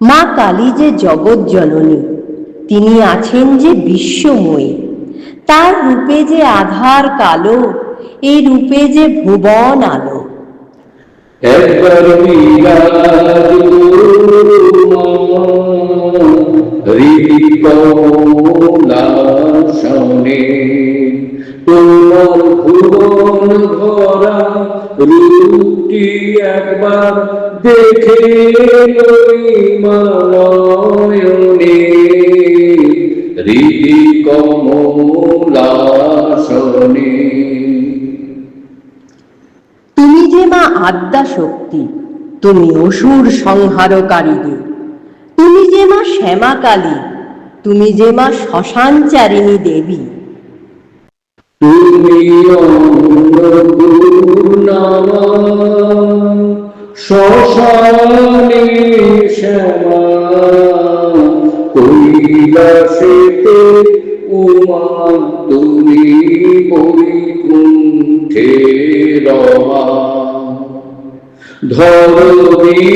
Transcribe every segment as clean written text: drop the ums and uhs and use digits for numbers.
মা কালী যে জগৎ জননী, তিনি আছেন যে বিশ্বময়ী। তার রূপে যে আধার কালো, এই রূপে যে ভুবন আলো। একবার বিরাজ কমলাসনে, তোমার ভুবন ভরা রূপটি একবার দেখে নয়নে, হৃদি কমলাসনে। তুমি যে মা আদ্যা শক্তি, তুমি অসুর সংহারকারিণী। তুমি যে মা শ্যামা কালী, তুমি যে মা শ্মশানচারিণী দেবী। তুমি অন্নপূর্ণা শ্মশানে শ্যামা, কৈলাসেতে উমা, তুমি বৈকুণ্ঠে রমা।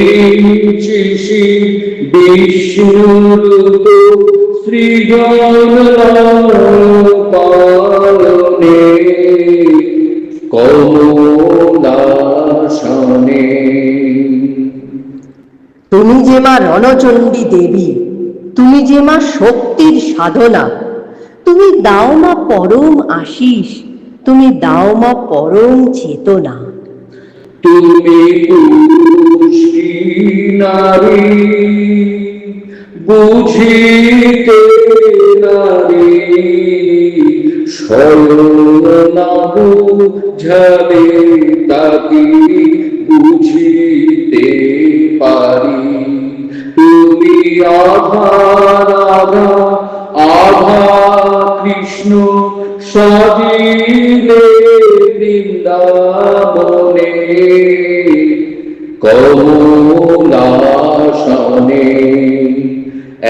ধরণীশিশি বিষ্ণুরূপ সৃজন পালনে, কমলাসনে। তুমি যে মা রণচণ্ডী দেবী, তুমি যে মা শক্তির সাধনা। তুমি দাও মা পরম আশিস, তুমি দাও মা পরম চেতনা। তুমি পুষ্টি নারী, বুঝিতে নারী, স্বয়নাভু ঝালে তাকি বুঝিতে পারি। তুমি আধার আধা, আধা কৃষ্ণ সাজিলে বৃন্দাবনে, কমলাসনে।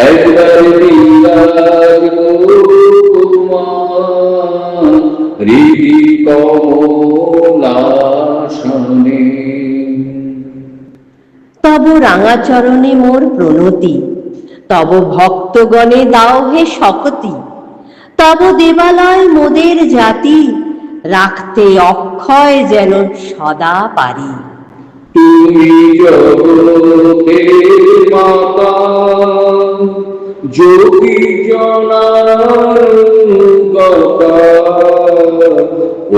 একবার বিরাজ হৃদি কমলাসনে। তব রাঙাচরণে মোর প্রণতি, তব ভক্তগণে দাও হে শকতি। তব দেবালয় মোদের জাতি, রাখতে অক্ষয় যেন সদা পারি। তুমি জগতের মাতা, যোগী জনানুগতা,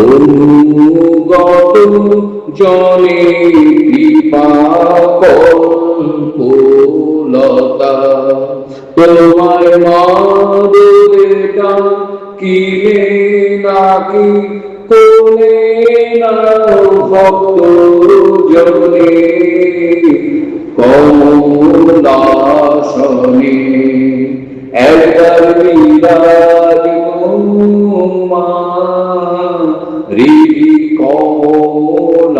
অনুগত জনে কৃপা কল্পলতা। তোমার মাদুরেটা কিনে নাকি কোলে নাও ভক্ত জনে, কমলাসনে। একবার বিরাজ মা হৃদি কমলাসনে।